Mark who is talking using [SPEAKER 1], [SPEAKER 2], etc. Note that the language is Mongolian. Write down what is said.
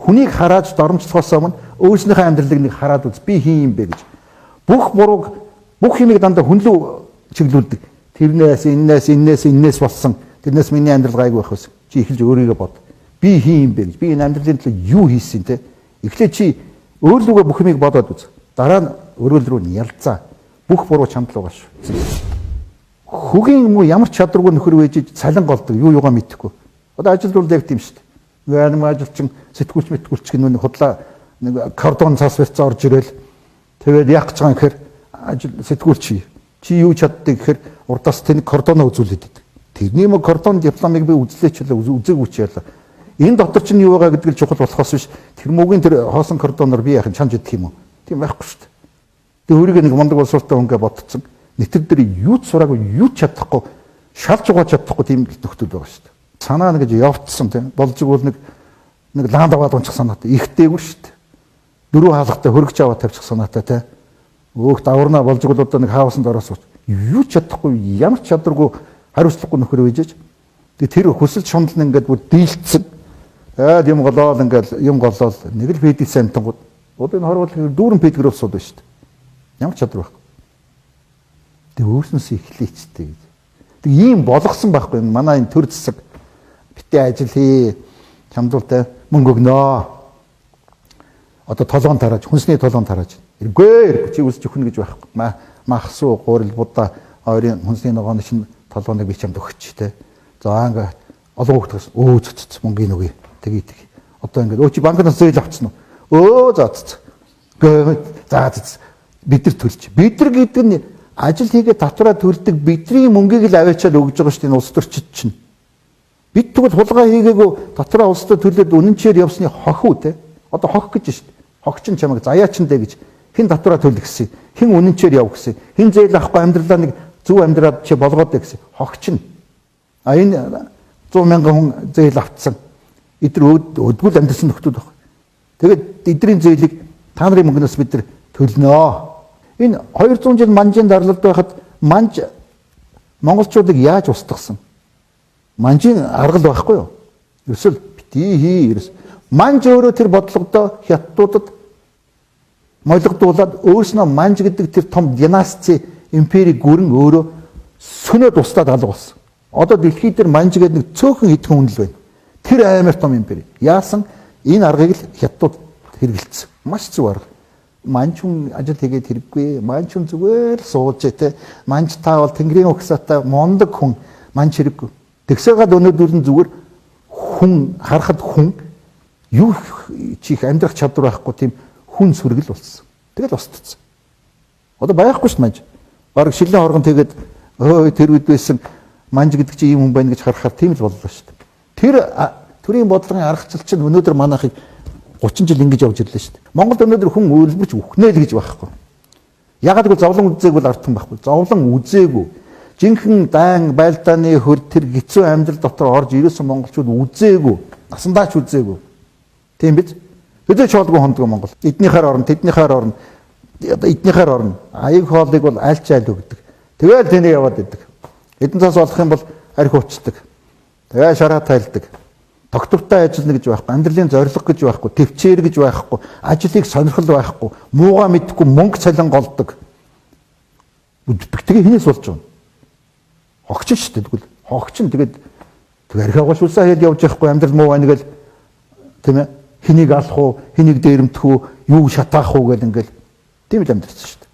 [SPEAKER 1] Хүнийг харааж доромжлохоос өмнө өөрснийхөө амьдралыг нэг хараад үз. Би хин юм бэ гэж. Бүх бурууг, бүх юмыг дандаа хүн рүү чиглүүлдэг. Энээс болсон. Тэрнээс миний амьдрал гайгүй байх байсан. Чи эхэлж өөрийгөө бод. Би хин юм бэ гэж. Би энэ амьдралын төлөө юу хийсэн те. Эхлээд чи өөрлөгөө бүх юмыг бодоод үз. Дараа нь өрөөл рүү нь ялцаа. Бүх буруу чамд л байгаа шүү. Хөгийн юм уу ямар чадваргүй нөхөр вэж цалин голдог. Юу юугаа мэдэхгүй. Одоо ажил руу яг тийм шүү дээ. Нэг ажилчин сэтгүүлч гэнэ худлаа нэг кордон цаас барьцаа орж ирэл тэгээд яах гэж байгаа юм гэхээр ажил сэтгүүлч чи юу чаддаг гэхээр урдаас тэнэг кордоноо үзүүлээд идэг. Тэрний мө кордон дипломыг би үзлээчлээ үзээгүй ч яалаа. Энэ дотор чинь юу байгаа гэдэг нь чухал болохоос биш. Тэр мөгийн тэр хоосон кордоноор би яах нь чанж идэх юм уу? Тийм байхгүй шүү дээ. Тэг өөрийгөө нэг мондөг улсуултаа хөнгө бодцсон. Нэтэр дээр юу ч сураагүй юу ч чадахгүй шалж угааж чадахгүй тийм нөхдөд байгаа шүү дээ. Санаа нэг явцсан тийм болж игэл нэг лаанд аваад унчих санаатай ихтэйгүр шүү дээ. Дөрөв хаалгатай хөргөж аваад тавьчих санаатай тийм өөх даварнаа болж игэл одоо нэг хаусанд ороосууч юу ч чадахгүй ямар ч чадваргүй хариуцлагагүй нөхөр үйжээж тэр хүсэл шунал нь ингээд бүр дийлцсэн юм голоод ингээд юм голоод нэг л педик сантангууд одоо энэ хорвол дүүрэн педикрээс сууд байна шүү дээ. Ямар чадвар байхгүй. Тэг өөрснөөсөө эхлэйчтэй гэж. Тэг ийм болгосон байхгүй манай энэ төр засаг битээ ажил хий чамдуултай мөнгө өгнөө. Одоо толгоон тарааж хүнсний толгоон тарааж. Эргүй чи үлсэж өгнө гэж байхгүй. Махсуу гурил будаа хоёрын хүнсний ногооны чинь толгооныг би чамд өгч тэ. За ингээд олон хүүхдээс цоц мөнгөний нүгий. Тгий. Одоо ингээд өө чи банкнаас зээл авчихсан уу? За бид нар төлж. Бид нар гэдэг нь ажил хийгээд татвараа төлдөг бидний мөнгийг л аваачаад өгж байгаа шүү дээ улс төрчид чинь. Бид тэгвэл хулгай хийгээгүй татвараа улстай төлөөд үнэнчээр явсны хохиу те. Одоо хох гэж шүү дээ. Хогч нь чамайг заяачин дээ гэж. Хэн татвараа төлөх гэсэн. Хэн үнэнчээр явах гэсэн. Хэн зээл авахгүй амьдралаа нэг зөв амьдраад чи болгоод дээ гэсэн. Хогч нь. А энэ 100 мянган хүн зээл авцсан. Эдгээр өдгөл амьдрсан нөхдүүд баг. Тэгээд эдгэрийн зээлийг та нарын мөнгнөөс бид нар төлнө. Энэ 200 жил манжийн дарлалд байхад манж монголчуудыг яаж устгасан? Манжийн аргал байхгүй юу? Эсвэл битгий хий. Манж өөрөө тэр бодлогодоо хятадуудад молигдуулаад өөрснөө манж гэдэг тэр том династи империйг гүрэн өөрөө сөнөөд устдаад алга болсон. Одоо дэлхийд дээр манж гэдэг нэг цөөхөн хэдхэн хүн л байна. Тэр амар том импери. Яасан энэ аргыг л хятадууд хэрэгэлцсэн. Маш зөв арга. Манж хүн ажил хийгээд хэрэггүй. Манж хүн зүгээр сууж те. Манж та бол тэнгэрийн угсаатай мондог хүн. Манж хэрэггүй. Тэгсээгээд өнөөдөр нь зүгээр хүн харахад хүн юу чих амьдрах чадвар байхгүй тийм хүн сүргэл болсон. Тэгэл устцсан. Одоо байхгүй ш манж. Бараг шилэн хоргон тэгээд тэр үед байсан манж гэдэг чинь ийм хүн байна гэж харахаар тийм л боллоо ш. Тэр төрийн бодлогын аргачлал чинь өнөөдөр манайхыг 30 жил ингэж явж ирлээ шүү дээ. Монголд өнөөдөр хүн үйлбэрч үхнэ л гэж байхгүй. Ягаад гэвэл зовлон үзээгүй л артхан байхгүй. Зовлон үзээгүй. Жинхэнэ дан байлдааны хөр тэр хэцүү амьдрал дотор орж ирсэн монголчууд үзээгүй. Насандаа ч үзээгүй. Тийм биз? Хэзээ ч хоолгүй хондгоо Монгол. Эднийхээр орно, тэднийхээр орно. Эднийхээр орно. Аяг хоолыг бол альч айл өгдөг. Тэгэл тэний яваад идэг. Эдэн цаас болох юм бол арх уучдаг. Тэгээ шараа тайлдаг. Доктортай ажиллана гэж байхгүй, амьдралын зорилго гэж байхгүй, төвчээр гэж байхгүй, ажлыг сонирхол байхгүй, муугаа мэдхгүй мөнгө цалин голдог. Тэгээ хинээс болж байгаа. Хогч шүү дээ тэгвэл. Хогч нь тэгээд архиагуулш улсаа хэд явж явахгүй амьдрал муу байна гэл тийм ээ. Хэнийг алах уу, хэнийг дээрэмдэх үү, юу шатаах уу гэл ингээл тийм л амьдрсан шүү дээ.